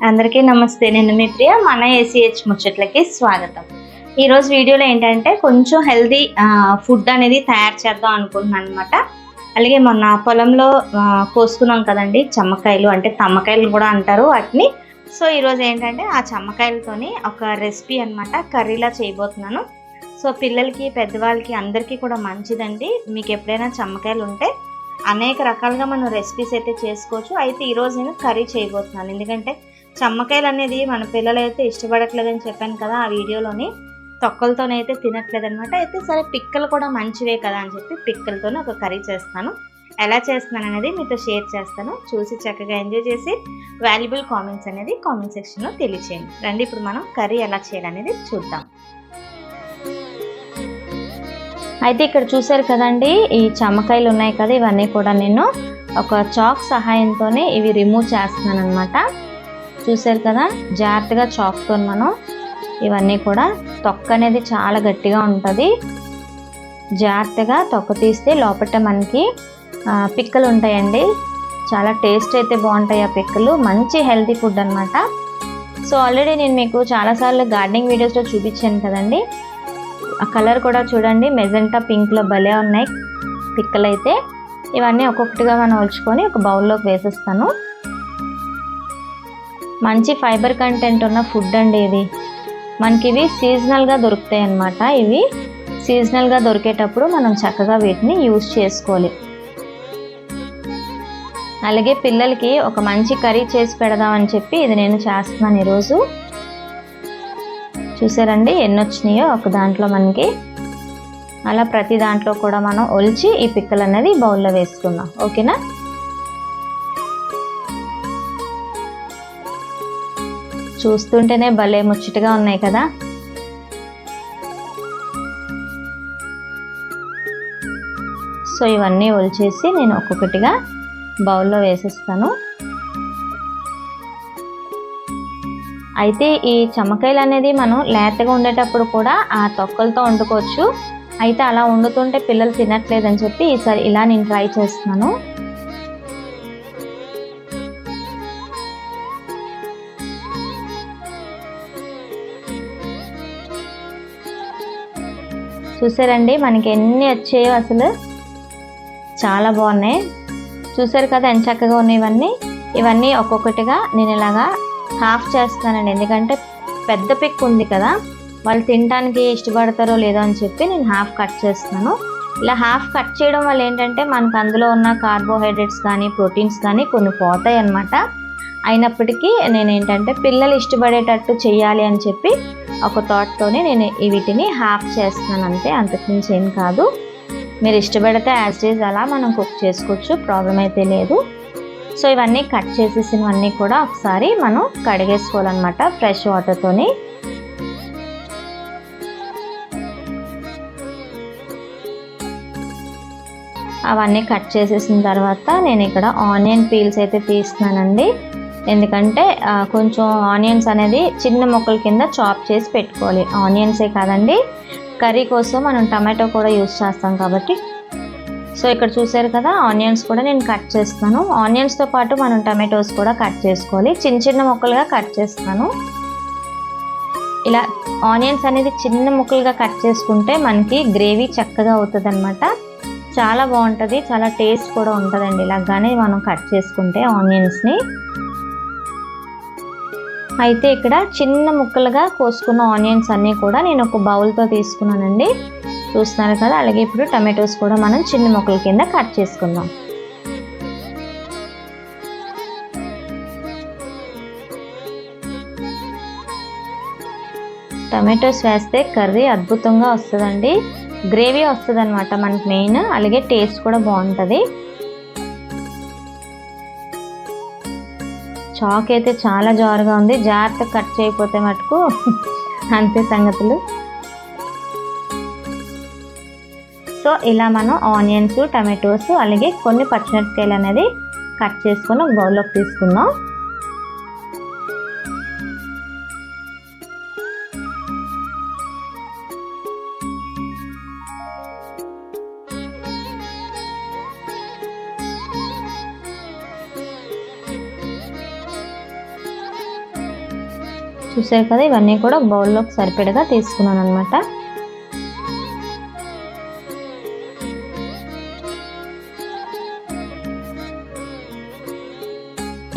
అందరికీ నమస్తే. నేను మీ ప్రియ. మన ACH ముచ్చట్లకి స్వాగతం. ఈరోజు వీడియోలో ఏంటంటే కొంచెం హెల్దీ ఫుడ్ అనేది తయారు చేద్దాం అనుకుంటున్నాను అనమాట. అలాగే మొన్న పొలంలో కోసుకున్నాం కదండి చమ్మకాయలు, అంటే తమ్మకాయలు కూడా అంటారు వాటిని. సో ఈరోజు ఏంటంటే ఆ చమ్మకాయలతోని ఒక రెసిపీ అనమాట, కర్రీలా చేయబోతున్నాను. సో పిల్లలకి పెద్దవాళ్ళకి అందరికీ కూడా మంచిదండి. మీకు ఎప్పుడైనా చమ్మకాయలు ఉంటే అనేక రకాలుగా మనం రెసిపీస్ అయితే చేసుకోవచ్చు. అయితే ఈరోజు నేను కర్రీ చేయబోతున్నాను. ఎందుకంటే చమ్మకాయలు అనేది మన పిల్లలు అయితే ఇష్టపడట్లేదని చెప్పాను కదా ఆ వీడియోలోని. తొక్కలతోనైతే తినట్లేదు అనమాట. అయితే సరే పిక్కలు కూడా మంచివే కదా అని చెప్పి పిక్కలతోనే ఒక కర్రీ చేస్తాను. ఎలా చేస్తున్నాను అనేది మీతో షేర్ చేస్తాను. చూసి చక్కగా ఎంజాయ్ చేసి వాల్యుబుల్ కామెంట్స్ అనేది కామెంట్ సెక్షన్లో తెలియచేయండి. రండి ఇప్పుడు మనం కర్రీ ఎలా చేయాలనేది చూద్దాం. అయితే ఇక్కడ చూసారు కదండి, ఈ చమ్మకాయలు ఉన్నాయి కదా, ఇవన్నీ కూడా నేను ఒక చాక్ సహాయంతోనే ఇవి రిమూవ్ చేస్తున్నాను అనమాట. చూసారు కదా, జాగ్రత్తగా చాక్తో మనం ఇవన్నీ కూడా, తొక్క అనేది చాలా గట్టిగా ఉంటుంది. జాగ్రత్తగా తొక్క తీస్తే లోపల మనకి పిక్కలు ఉంటాయండి. చాలా టేస్ట్ అయితే బాగుంటాయి ఆ పిక్కలు. మంచి హెల్తీ ఫుడ్ అనమాట. సో ఆల్రెడీ నేను మీకు చాలాసార్లు గార్డెనింగ్ వీడియోస్లో చూపించాను కదండి. ఆ కలర్ కూడా చూడండి, మెజెంటా పింక్లో భలే ఉన్నాయి పిక్కలు అయితే. ఇవన్నీ ఒక్కొక్కటిగా మనం ఒలుచుకొని ఒక బౌల్లోకి వేసేస్తాను. మంచి ఫైబర్ కంటెంట్ ఉన్న ఫుడ్ అండి ఇది. మనకి ఇవి సీజనల్గా దొరుకుతాయి అన్నమాట. ఇవి సీజనల్గా దొరికేటప్పుడు మనం చక్కగా వీటిని యూజ్ చేసుకోవాలి. అలాగే పిల్లలకి ఒక మంచి కర్రీ చేసి పెడదామని చెప్పి ఇది నేను చేస్తున్నాను ఈరోజు. చూసారండి ఎన్ని వచ్చినాయో ఒక దాంట్లో మనకి. అలా ప్రతి దాంట్లో కూడా మనం ఒలిచి ఈ పిక్కలు అనేది బౌల్లో వేసుకుందాం. ఓకేనా? చూస్తుంటేనే భలే ముచ్చటగా ఉన్నాయి కదా. సో ఇవన్నీ ఒలిచేసి నేను ఒక్కొక్కటిగా బౌల్లో వేసేస్తాను. అయితే ఈ చమ్మకాయలు అనేది మనం లేతగా ఉండేటప్పుడు కూడా ఆ తొక్కలతో వండుకోవచ్చు. అయితే అలా వండుతుంటే పిల్లలు తినట్లేదని చెప్పి ఈసారి ఇలా నేను ట్రై చేస్తున్నాను. చూసారండి మనకి ఎన్ని వచ్చాయో, అసలు చాలా బాగున్నాయి. చూసారు కదా ఎంత చక్కగా ఉన్నాయి ఇవన్నీ ఒక్కొక్కటిగా నేను ఇలాగా హాఫ్ చేస్తానండి. ఎందుకంటే పెద్ద పిక్ ఉంది కదా, వాళ్ళు తినడానికి ఇష్టపడతారో లేదో అని చెప్పి నేను హాఫ్ కట్ చేస్తున్నాను. ఇలా హాఫ్ కట్ చేయడం వల్ల ఏంటంటే మనకు అందులో ఉన్న కార్బోహైడ్రేట్స్ కానీ ప్రోటీన్స్ కానీ కొన్ని పోతాయి అన్నమాట. అయినప్పటికీ నేను ఏంటంటే పిల్లలు ఇష్టపడేటట్టు చేయాలి అని చెప్పి ఒక థాట్తోనే నేను వీటిని హాఫ్ చేస్తున్నాను అంతే, అంతకుమించి ఏం కాదు. మీరు ఇష్టపడితే యాజ్ డేస్ అలా మనం కుక్ చేసుకోవచ్చు, ప్రాబ్లం అయితే లేదు. సో ఇవన్నీ కట్ చేసేసినవన్నీ కూడా ఒకసారి మనం కడిగేసుకోవాలన్నమాట ఫ్రెష్ వాటర్తోని. అవన్నీ కట్ చేసేసిన తర్వాత నేను ఇక్కడ ఆనియన్ పీల్స్ అయితే తీస్తున్నానండి. ఎందుకంటే కొంచెం ఆనియన్స్ అనేది చిన్న ముక్కల కింద చాప్ చేసి పెట్టుకోవాలి. ఆనియన్సే కాదండి, కర్రీ కోసం మనం టమాటో కూడా యూస్ చేస్తాం కాబట్టి. సో ఇక్కడ చూసారు కదా, ఆనియన్స్ కూడా నేను కట్ చేస్తున్నాను. ఆనియన్స్తో పాటు మనం టమాటోస్ కూడా కట్ చేసుకోవాలి. చిన్న చిన్న ముక్కలుగా కట్ చేస్తాను. ఇలా ఆనియన్స్ అనేది చిన్న ముక్కలుగా కట్ చేసుకుంటే మనకి గ్రేవీ చక్కగా అవుతుంది అనమాట. చాలా బాగుంటుంది, చాలా టేస్ట్ కూడా ఉంటుందండి ఇలాగానే మనం కట్ చేసుకుంటే ఆనియన్స్ని. అయితే ఇక్కడ చిన్న ముక్కలుగా కోసుకున్న ఆనియన్స్ అన్నీ కూడా నేను ఒక బౌల్తో తీసుకున్నానండి. చూస్తున్నారు కదా. అలాగే ఇప్పుడు టమాటోస్ కూడా మనం చిన్న ముక్కల కింద కట్ చేసుకుందాం. టమాటోస్ వేస్తే కర్రీ అద్భుతంగా వస్తుందండి. గ్రేవీ వస్తుంది అనమాట మనకి మెయిన్. అలాగే టేస్ట్ కూడా బాగుంటుంది. చాక్ అయితే చాలా జారుగా ఉంది, జాగ్రత్తగా కట్ చేయకపోతే మటుకు అంతే సంగతులు. సో ఇలా మనం ఆనియన్స్, టమాటోస్ అలాగే కొన్ని పచ్చిమిరపకాయలు అనేది కట్ చేసుకొని ఒక బౌల్లోకి తీసుకుందాం. చూసారు కదా, ఇవన్నీ కూడా బౌల్లోకి సరిపడగా తీసుకున్నాను అనమాట.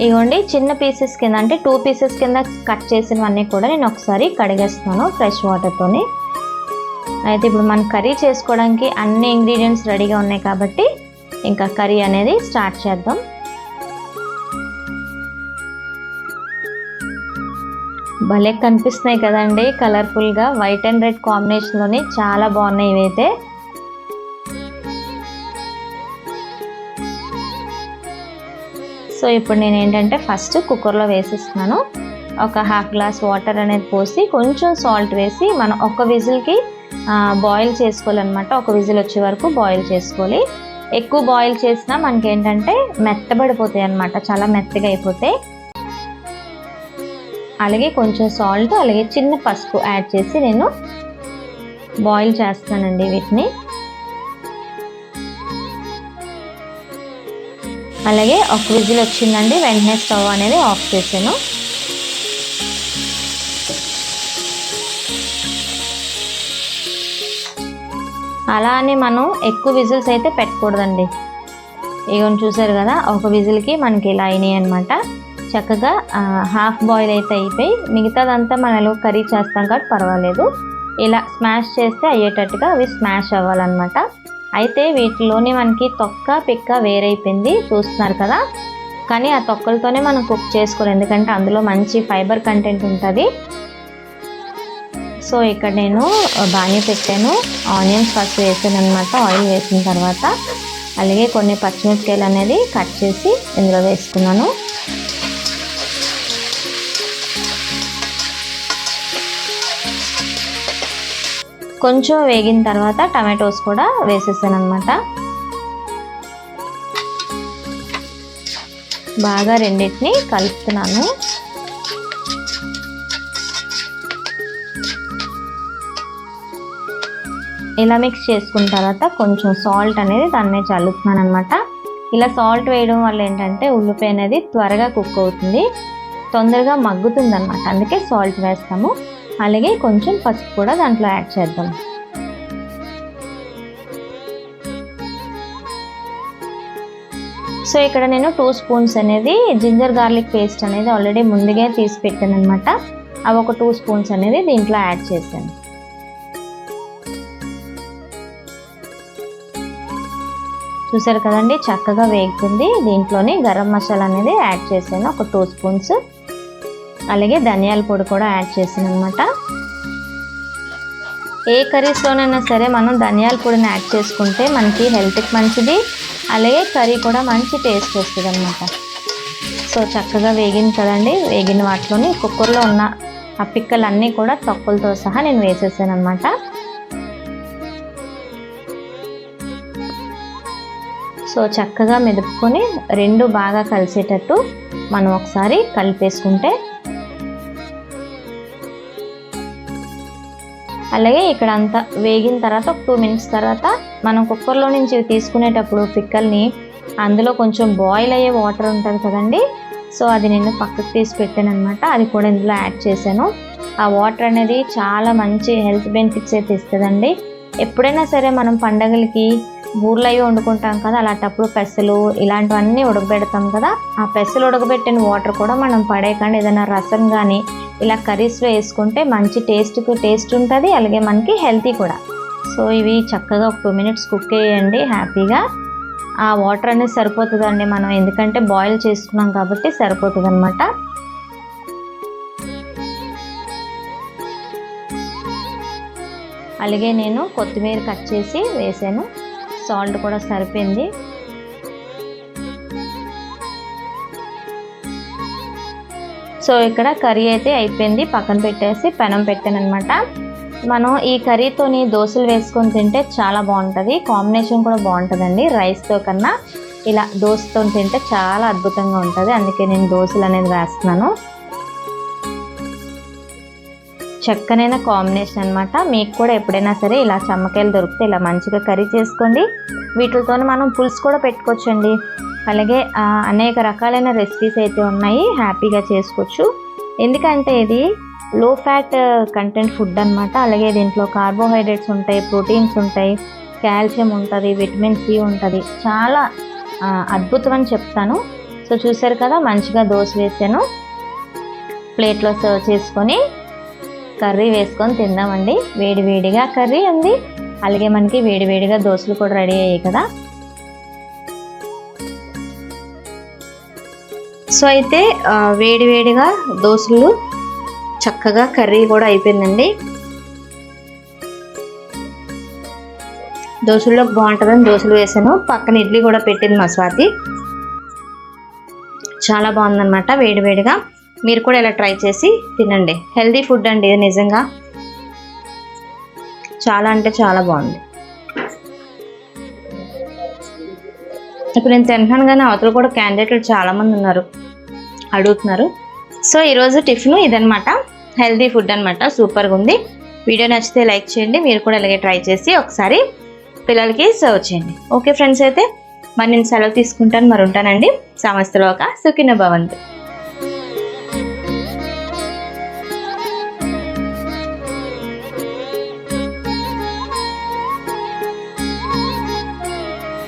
ఇగోండి చిన్న పీసెస్ కింద అంటే 2 పీసెస్ కింద కట్ చేసినవన్నీ కూడా నేను ఒకసారి కడిగేస్తాను ఫ్రెష్ వాటర్తోని. అయితే ఇప్పుడు మనం కర్రీ చేసుకోవడానికి అన్ని ఇంగ్రీడియంట్స్ రెడీగా ఉన్నాయి కాబట్టి ఇంకా కర్రీ అనేది స్టార్ట్ చేద్దాం. భలే కనిపిస్తున్నాయి కదండి కలర్ఫుల్గా, వైట్ అండ్ రెడ్ కాంబినేషన్లోని చాలా బాగున్నాయి ఇవైతే. సో ఇప్పుడు నేను ఏంటంటే ఫస్ట్ కుక్కర్లో వేసేస్తున్నాను. ఒక ½ గ్లాస్ వాటర్ అనేది పోసి కొంచెం సాల్ట్ వేసి మనం ఒక విజిల్కి బాయిల్ చేసుకోవాలన్నమాట. ఒక విజిల్ వచ్చే వరకు బాయిల్ చేసుకోవాలి. ఎక్కువ బాయిల్ చేసినా మనకి ఏంటంటే మెత్తబడిపోతాయి అన్నమాట, చాలా మెత్తగా అయిపోతాయి. అలాగే కొంచెం సాల్ట్ అలాగే చిన్న పసుపు యాడ్ చేసి నేను బాయిల్ చేస్తానండి వీటిని. అలాగే ఒక విజిల్ వచ్చిందండి, వెంటనే స్టవ్ అనేది ఆఫ్ చేసాను. అలా అని మనం ఎక్కువ విజిల్స్ అయితే పెట్టకూడదండి. ఇగోని చూసారు కదా, ఒక విజిల్కి మనకి ఇలా అయినాయి అనమాట. చక్కగా హాఫ్ బాయిల్ అయితే అయిపోయి మిగతాదంతా మనం కర్రీ చేస్తాం కాబట్టి పర్వాలేదు. ఇలా స్మాష్ చేస్తే అయ్యేటట్టుగా అవి స్మాష్ అవ్వాలన్నమాట. అయితే వీటిలోనే మనకి తొక్క పిక్క వేరైపోయింది చూస్తున్నారు కదా, కానీ ఆ తొక్కలతోనే మనం కుక్ చేసుకోవాలి, ఎందుకంటే అందులో మంచి ఫైబర్ కంటెంట్ ఉంటుంది. సో ఇక్కడ నేను బాణీ పెట్టాను, ఆనియన్స్ ఫస్ట్ వేసాను అనమాట. ఆయిల్ వేసిన తర్వాత అలాగే కొన్ని పచ్చిమిరపకాయలు అనేది కట్ చేసి ఇందులో వేసుకున్నాను. కొంచెం వేగిన తర్వాత టమాటోస్ కూడా వేసేసాను అనమాట. బాగా రెండింటిని కలుపుతున్నాను. ఇలా మిక్స్ చేసుకున్న తర్వాత కొంచెం సాల్ట్ అనేది దాని మీద చల్లుతున్నాను అనమాట. ఇలా సాల్ట్ వేయడం వల్ల ఏంటంటే ఉల్లిపాయ అనేది త్వరగా కుక్ అవుతుంది, తొందరగా మగ్గుతుంది అనమాట. అందుకే సాల్ట్ వేస్తాము. అలాగే కొంచెం పసుపు కూడా దాంట్లో యాడ్ చేద్దాం. సో ఇక్కడ నేను 2 స్పూన్స్ అనేది జింజర్ గార్లిక్ పేస్ట్ అనేది ఆల్రెడీ ముందుగా తీసి పెట్టాను అనమాట. అవి ఒక 2 స్పూన్స్ అనేది దీంట్లో యాడ్ చేశాను. చూసారు కదండి, చక్కగా వేగుతుంది. దీంట్లోనే గరం మసాలా అనేది యాడ్ చేశాను ఒక 2 స్పూన్స్. అలాగే ధనియాల పొడి కూడా యాడ్ చేశాను అనమాట. ఏ కర్రీస్లోనైనా సరే మనం ధనియాల పొడిని యాడ్ చేసుకుంటే మనకి హెల్త్కి మంచిది, అలాగే కర్రీ కూడా మంచి టేస్ట్ వస్తుంది అనమాట. సో చక్కగా వేగింది కదండి. వేగిన వాటిలోని కుక్కర్లో ఉన్న ఆ పిక్కలన్నీ కూడా తొక్కలతో సహా నేను వేసేసాను అనమాట. సో చక్కగా మెదుపుకొని రెండు బాగా కలిసేటట్టు మనం ఒకసారి కలిపేసుకుంటే, అలాగే ఇక్కడ అంతా వేగిన తర్వాత ఒక 2 మినిట్స్ తర్వాత మనం కుక్కర్లో నుంచి తీసుకునేటప్పుడు పిక్కల్ని అందులో కొంచెం బాయిల్ అయ్యే వాటర్ ఉంటుంది కదండి, సో అది నేను పక్కకు తీసి పెట్టాను అనమాట. అది కూడా ఇందులో యాడ్ చేశాను. ఆ వాటర్ అనేది చాలా మంచి హెల్త్ బెనిఫిట్స్ అయితే ఇస్తుందండి. ఎప్పుడైనా సరే మనం పండగలకి ఊర్లో అవి వండుకుంటాం కదా, అలాంటప్పుడు పెసలు ఇలాంటివన్నీ ఉడకబెడతాం కదా, ఆ పెసలు ఉడకబెట్టిన వాటర్ కూడా మనం పడేయకుండా ఏదైనా రసం కానీ ఇలా కర్రీస్లో వేసుకుంటే మంచి టేస్ట్ ఉంటుంది, అలాగే మనకి హెల్తీ కూడా. సో ఇవి చక్కగా ఒక 2 మినిట్స్ కుక్ చేయండి హ్యాపీగా. ఆ వాటర్ అనేది సరిపోతుందండి మనం, ఎందుకంటే బాయిల్ చేసుకున్నాం కాబట్టి సరిపోతుంది అనమాట. అలాగే నేను కొత్తిమీర కట్ చేసి వేసాను, సాల్ట్ కూడా సరిపోయింది. సో ఇక్కడ కర్రీ అయితే అయిపోయింది, పక్కన పెట్టేసి పెనం పెట్టాను అనమాట. మనం ఈ కర్రీతోని దోశలు వేసుకొని తింటే చాలా బాగుంటుంది, కాంబినేషన్ కూడా బాగుంటుందండి. రైస్తో కన్నా ఇలా దోశతో తింటే చాలా అద్భుతంగా ఉంటుంది, అందుకే నేను దోశలు అనేది వేస్తున్నాను. చక్కనైన కాంబినేషన్ అనమాట. మీకు కూడా ఎప్పుడైనా సరే ఇలా చమ్మకాయలు దొరికితే ఇలా మంచిగా కర్రీ చేసుకోండి. వీటితో మనం పులుసు కూడా పెట్టుకోవచ్చండి. అలాగే అనేక రకాలైన రెసిపీస్ అయితే ఉన్నాయి, హ్యాపీగా చేసుకోవచ్చు. ఎందుకంటే ఇది లో ఫ్యాట్ కంటెంట్ ఫుడ్ అనమాట. అలాగే దీంట్లో కార్బోహైడ్రేట్స్ ఉంటాయి, ప్రోటీన్స్ ఉంటాయి, కాల్షియం ఉంటుంది, విటమిన్ సి ఉంటుంది. చాలా అద్భుతం అని చెప్తాను. సో చూసారు కదా, మంచిగా దోశ వేసాను. ప్లేట్లో సర్వ్ చేసుకొని కర్రీ వేసుకొని తిందామండి. వేడివేడిగా కర్రీ ఉంది, అలాగే మనకి వేడివేడిగా దోశలు కూడా రెడీ అయ్యాయి కదా. సో అయితే వేడివేడిగా దోశలు, చక్కగా కర్రీ కూడా అయిపోయిందండి. దోశల్లో బాగుంటుందని దోశలు వేసాను. పక్కన ఇడ్లీ కూడా పెట్టింది మా స్వాతి. చాలా బాగుందన్నమాట వేడివేడిగా. మీరు కూడా ఇలా ట్రై చేసి తినండి. హెల్దీ ఫుడ్ అండి ఇది, నిజంగా చాలా అంటే చాలా బాగుంది. ఇప్పుడు నేను తింటున్నాను కానీ అవతల కూడా క్యాండిడేట్లు చాలామంది ఉన్నారు, అడుగుతున్నారు. సో ఈరోజు టిఫిన్ ఇదనమాట, హెల్దీ ఫుడ్ అనమాట. సూపర్గా ఉంది. వీడియో నచ్చితే లైక్ చేయండి. మీరు కూడా ఇలాగే ట్రై చేసి ఒకసారి పిల్లలకి సర్వ్ చేయండి. ఓకే ఫ్రెండ్స్, అయితే మరి నేను సెలవు తీసుకుంటాను, మరి ఉంటానండి. సమస్తలోక సుఖినో భవంతు.